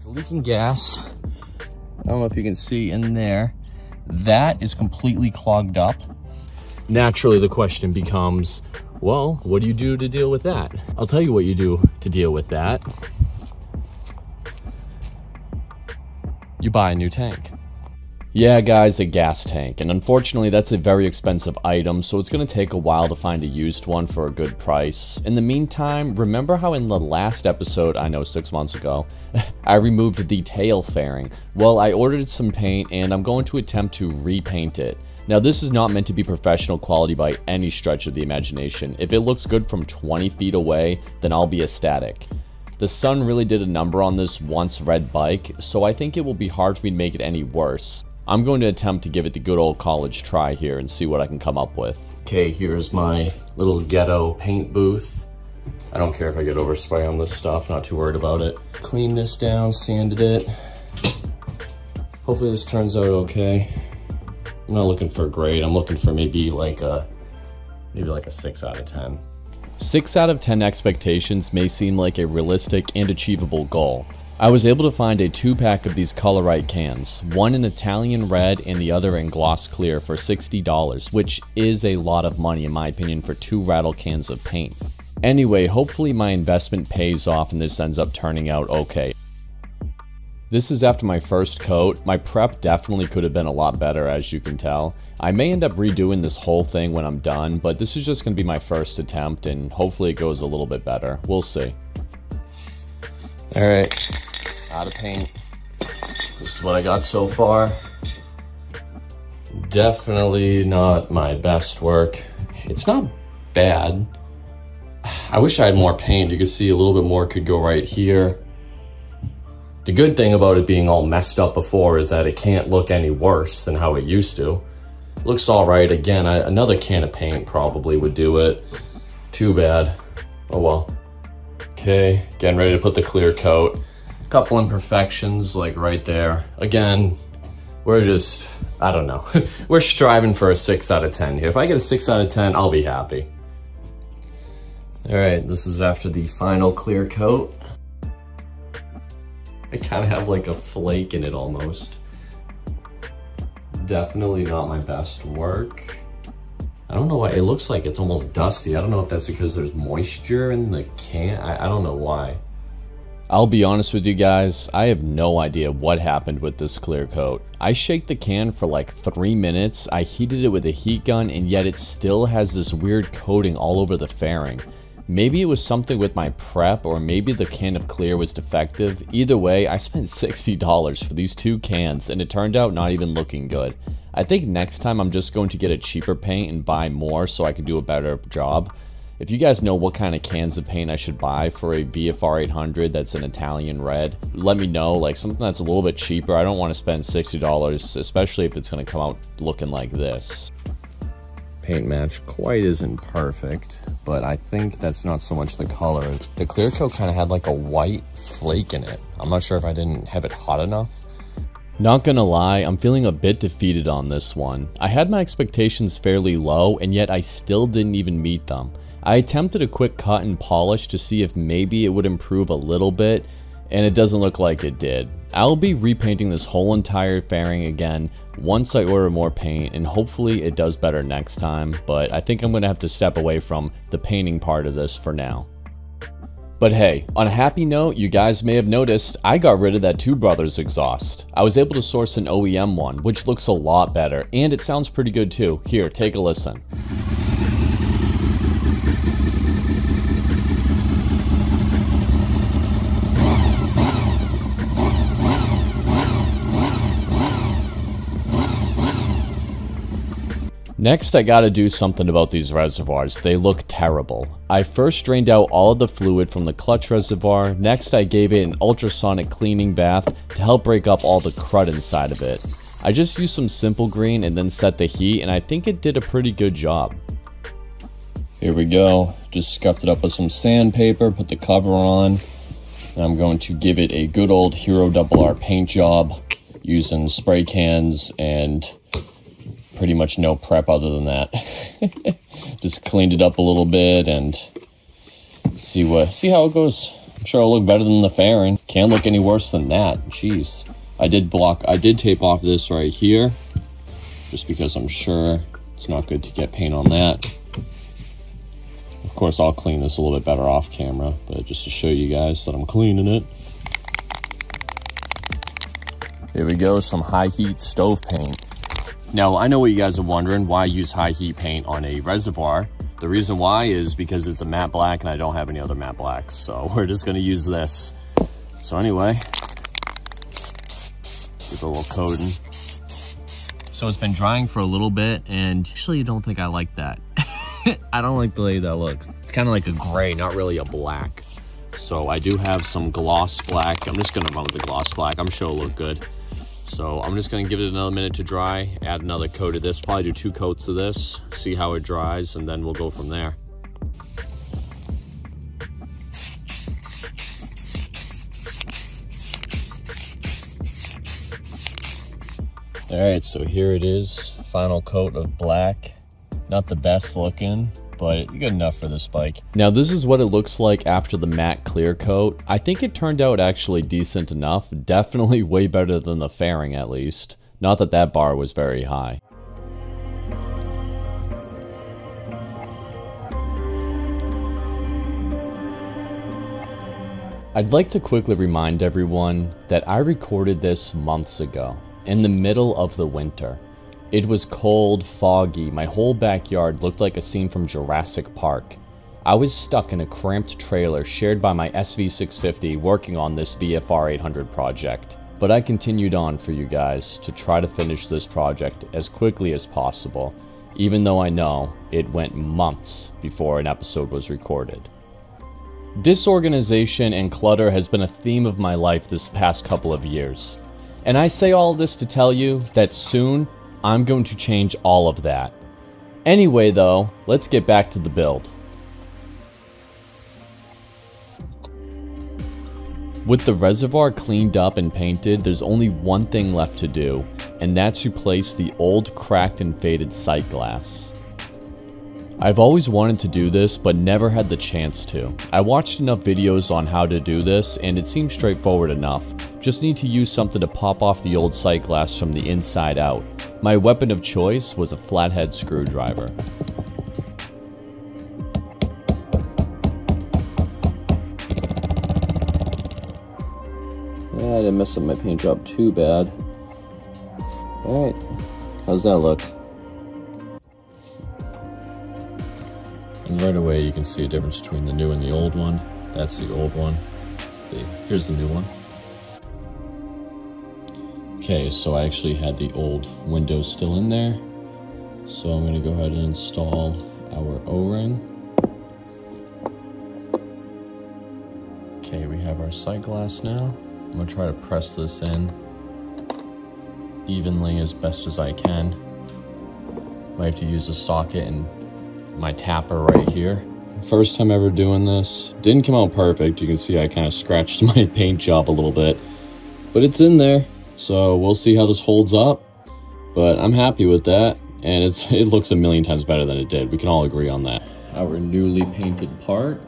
It's leaking gas. I don't know if you can see in there. That is completely clogged up. Naturally, the question becomes, well, what do you do to deal with that? I'll tell you what you do to deal with that. You buy a new tank. Yeah, guys, a gas tank, and unfortunately that's a very expensive item, so it's going to take a while to find a used one for a good price. In the meantime, remember how in the last episode, I know 6 months ago, I removed the tail fairing? Well, I ordered some paint and I'm going to attempt to repaint it. Now, this is not meant to be professional quality by any stretch of the imagination. If it looks good from 20 feet away, then I'll be ecstatic. The sun really did a number on this once red bike, so I think it will be hard for me to make it any worse. I'm going to attempt to give it the good old college try here and see what I can come up with. Okay, here's my little ghetto paint booth. I don't care if I get overspray on this stuff, not too worried about it. Cleaned this down, sanded it. Hopefully this turns out okay. I'm not looking for a grade, I'm looking for maybe like a 6 out of 10. 6 out of 10 expectations may seem like a realistic and achievable goal. I was able to find a 2-pack of these Colorite cans, one in Italian red and the other in gloss clear for $60, which is a lot of money in my opinion for 2 rattle cans of paint. Anyway, hopefully my investment pays off and this ends up turning out okay. This is after my first coat. My prep definitely could have been a lot better, as you can tell. I may end up redoing this whole thing when I'm done, but this is just going to be my first attempt and hopefully it goes a little bit better. We'll see. Alright. Out of paint. This is what I got so far. Definitely not my best work. It's not bad. I wish I had more paint. You can see a little bit more could go right here. The good thing about it being all messed up before is that it can't look any worse than how it used to. Looks all right. Again, another can of paint probably would do it. Too bad. Oh well. Okay, getting ready to put the clear coat. Couple imperfections like right there. Again, we're just, I don't know. We're striving for a 6 out of 10 here. If I get a 6 out of 10, I'll be happy. All right, this is after the final clear coat. I kind of have like a flake in it almost. Definitely not my best work. I don't know why, it looks like it's almost dusty. I don't know if that's because there's moisture in the can. I don't know why. I'll be honest with you guys, I have no idea what happened with this clear coat. I shaked the can for like 3 minutes, I heated it with a heat gun, and yet it still has this weird coating all over the fairing. Maybe it was something with my prep, or maybe the can of clear was defective. Either way, I spent $60 for these 2 cans, and it turned out not even looking good. I think next time I'm just going to get a cheaper paint and buy more so I can do a better job. If you guys know what kind of cans of paint I should buy for a VFR800 that's an Italian red, let me know, like something that's a little bit cheaper. I don't want to spend $60, especially if it's going to come out looking like this. Paint match quite isn't perfect, but I think that's not so much the color. The clear coat kind of had like a white flake in it. I'm not sure if I didn't have it hot enough. Not gonna lie, I'm feeling a bit defeated on this one. I had my expectations fairly low, and yet I still didn't even meet them. I attempted a quick cut and polish to see if maybe it would improve a little bit, and it doesn't look like it did. I'll be repainting this whole entire fairing again once I order more paint, and hopefully it does better next time, but I think I'm gonna have to step away from the painting part of this for now. But hey, on a happy note, you guys may have noticed I got rid of that Two Brothers exhaust. I was able to source an OEM one, which looks a lot better, and it sounds pretty good too. Here, take a listen. Next, I gotta do something about these reservoirs. They look terrible. I first drained out all of the fluid from the clutch reservoir. Next, I gave it an ultrasonic cleaning bath to help break up all the crud inside of it. I just used some simple green and then set the heat, and I think it did a pretty good job. Here we go. Just scuffed it up with some sandpaper, put the cover on. And I'm going to give it a good old HeroRR paint job using spray cans and pretty much no prep other than that. Just cleaned it up a little bit and see how it goes. sure it'll look better than the fairing. Can't look any worse than that. Jeez. I did tape off this right here, just because I'm sure it's not good to get paint on that. Of course, I'll clean this a little bit better off camera, but just to show you guys that I'm cleaning it. Here we go, some high heat stove paint. Now, I know what you guys are wondering, why use high heat paint on a reservoir? The reason why is because it's a matte black and I don't have any other matte blacks, so we're just gonna use this. So anyway, give it a little coating. So it's been drying for a little bit, and actually I don't think I like that. I don't like the way that looks. It's kind of like a gray, not really a black. So I do have some gloss black. I'm just gonna run with the gloss black. I'm sure it'll look good. So I'm just gonna give it another minute to dry, add another coat of this, probably do 2 coats of this, see how it dries, and then we'll go from there. All right, so here it is, final coat of black. Not the best looking, but good enough for this bike. Now this is what it looks like after the matte clear coat. I think it turned out actually decent enough. Definitely way better than the fairing at least. Not that that bar was very high. I'd like to quickly remind everyone that I recorded this months ago, in the middle of the winter. It was cold, foggy, my whole backyard looked like a scene from Jurassic Park. I was stuck in a cramped trailer shared by my SV650 working on this VFR800 project. But I continued on for you guys to try to finish this project as quickly as possible, even though I know it went months before an episode was recorded. Disorganization and clutter has been a theme of my life this past couple of years. And I say all this to tell you that soon, I'm going to change all of that. Anyway though, let's get back to the build. With the reservoir cleaned up and painted, there's only one thing left to do, and that's replace the old cracked and faded sight glass. I've always wanted to do this, but never had the chance to. I watched enough videos on how to do this, and it seems straightforward enough. Just need to use something to pop off the old sight glass from the inside out. My weapon of choice was a flathead screwdriver. Yeah, I didn't mess up my paint job too bad. Alright, how's that look? And right away you can see a difference between the new and the old one. That's the old one. Here's the new one. Okay, so I actually had the old window still in there. So I'm gonna go ahead and install our O-ring. Okay, we have our sight glass now. I'm gonna try to press this in evenly as best as I can. Might have to use a socket and my tapper right here. First time ever doing this. Didn't come out perfect. You can see I kind of scratched my paint job a little bit, but it's in there. So we'll see how this holds up, but I'm happy with that. And it looks a million times better than it did. We can all agree on that. Our newly painted part.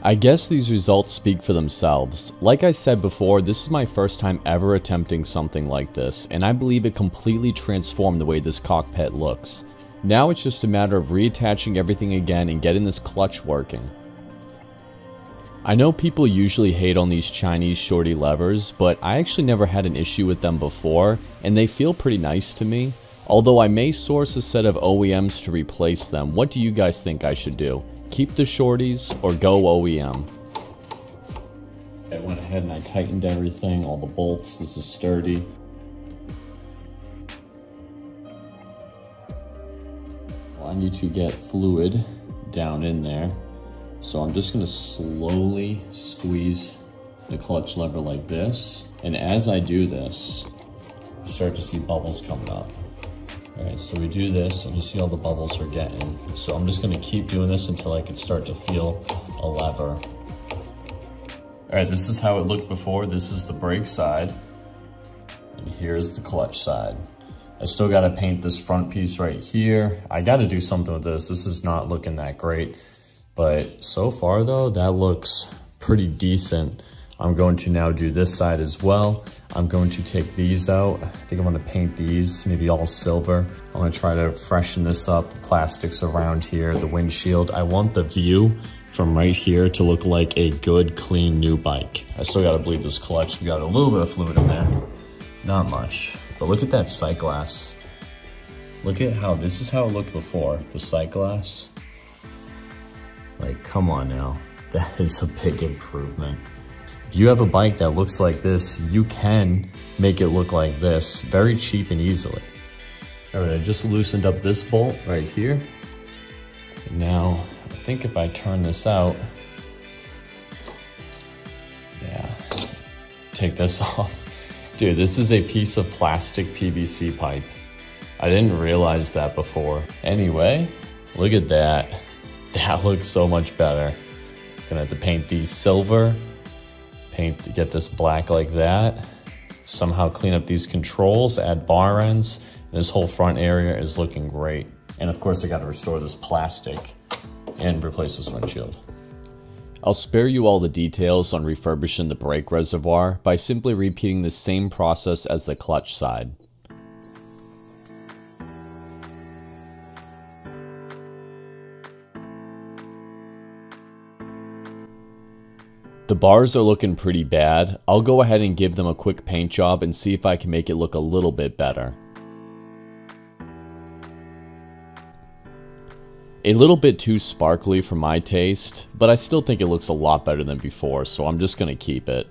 I guess these results speak for themselves. Like I said before, this is my first time ever attempting something like this, and I believe it completely transformed the way this cockpit looks. Now it's just a matter of reattaching everything again and getting this clutch working. I know people usually hate on these Chinese shorty levers, but I actually never had an issue with them before, and they feel pretty nice to me. Although I may source a set of OEMs to replace them. What do you guys think I should do? Keep the shorties or go OEM? I went ahead and I tightened everything, all the bolts. This is sturdy. Well, I need to get fluid down in there. So I'm just gonna slowly squeeze the clutch lever like this. And as I do this, you start to see bubbles coming up. All right, so we do this and you see all the bubbles we're getting. So I'm just gonna keep doing this until I can start to feel a lever. All right, this is how it looked before. This is the brake side. And here's the clutch side. I still gotta paint this front piece right here. I gotta do something with this. This is not looking that great. But so far though, that looks pretty decent. I'm going to now do this side as well. I'm going to take these out. I think I'm gonna paint these, maybe all silver. I'm gonna try to freshen this up, the plastics around here, the windshield. I want the view from right here to look like a good, clean, new bike. I still gotta bleed this clutch. We got a little bit of fluid in there. Not much, but look at that sight glass. Look at how, this is how it looked before, the sight glass. Like, come on now. That is a big improvement. If you have a bike that looks like this, you can make it look like this very cheap and easily. All right, I just loosened up this bolt right here. And now, I think if I turn this out, yeah, take this off. Dude, this is a piece of plastic PVC pipe. I didn't realize that before. Anyway, look at that. That looks so much better. Gonna have to paint these silver, get this black like that, somehow clean up these controls, add bar ends. This whole front area is looking great. And of course I gotta restore this plastic and replace this windshield. I'll spare you all the details on refurbishing the brake reservoir by simply repeating the same process as the clutch side. The bars are looking pretty bad. I'll go ahead and give them a quick paint job and see if I can make it look a little bit better. A little bit too sparkly for my taste, but I still think it looks a lot better than before, so I'm just gonna keep it.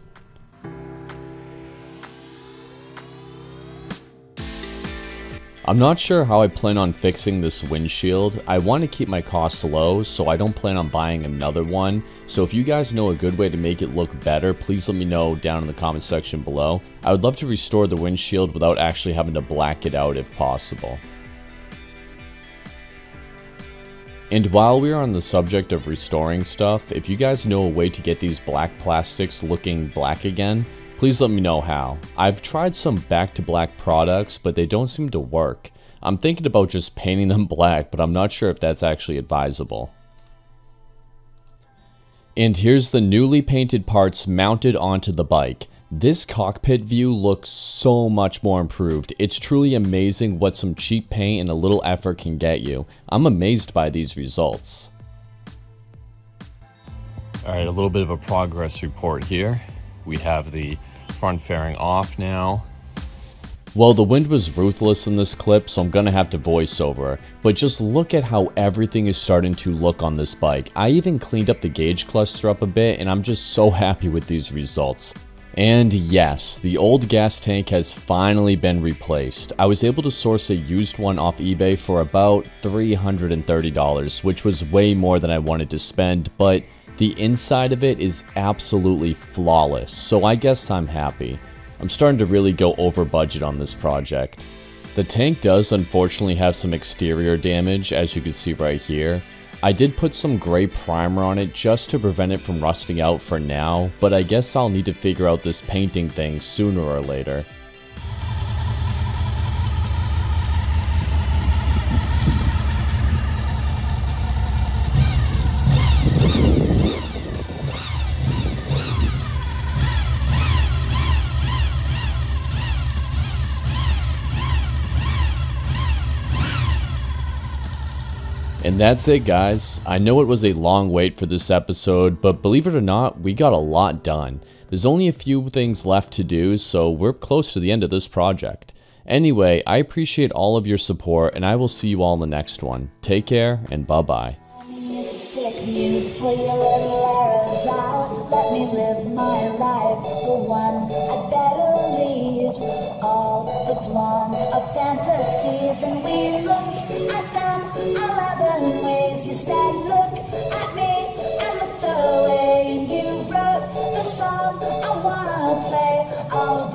I'm not sure how I plan on fixing this windshield. I want to keep my costs low, so I don't plan on buying another one. So if you guys know a good way to make it look better, please let me know down in the comment section below. I would love to restore the windshield without actually having to black it out if possible. And while we're on the subject of restoring stuff, if you guys know a way to get these black plastics looking black again, please let me know how. I've tried some back to black products, but they don't seem to work. I'm thinking about just painting them black, but I'm not sure if that's actually advisable. And here's the newly painted parts mounted onto the bike. This cockpit view looks so much more improved. It's truly amazing what some cheap paint and a little effort can get you. I'm amazed by these results. Alright, a little bit of a progress report here. We have the front fairing off now. Well, the wind was ruthless in this clip, so I'm gonna have to voice over. But just look at how everything is starting to look on this bike. I even cleaned up the gauge cluster up a bit, and I'm just so happy with these results. And yes, the old gas tank has finally been replaced. I was able to source a used one off eBay for about $330, which was way more than I wanted to spend, but the inside of it is absolutely flawless, so I guess I'm happy. I'm starting to really go over budget on this project. The tank does unfortunately have some exterior damage, as you can see right here. I did put some gray primer on it just to prevent it from rusting out for now, but I guess I'll need to figure out this painting thing sooner or later. And that's it, guys. I know it was a long wait for this episode, but believe it or not, we got a lot done. There's only a few things left to do, so we're close to the end of this project. Anyway, I appreciate all of your support, and I will see you all in the next one. Take care, and bye-bye. Sick news, pull your little arrows out. Let me live my life, the one I'd better lead. All the plans of fantasies, and we looked at them 11 ways. You said, look at me, I looked away, and you wrote the song I wanna play. I'll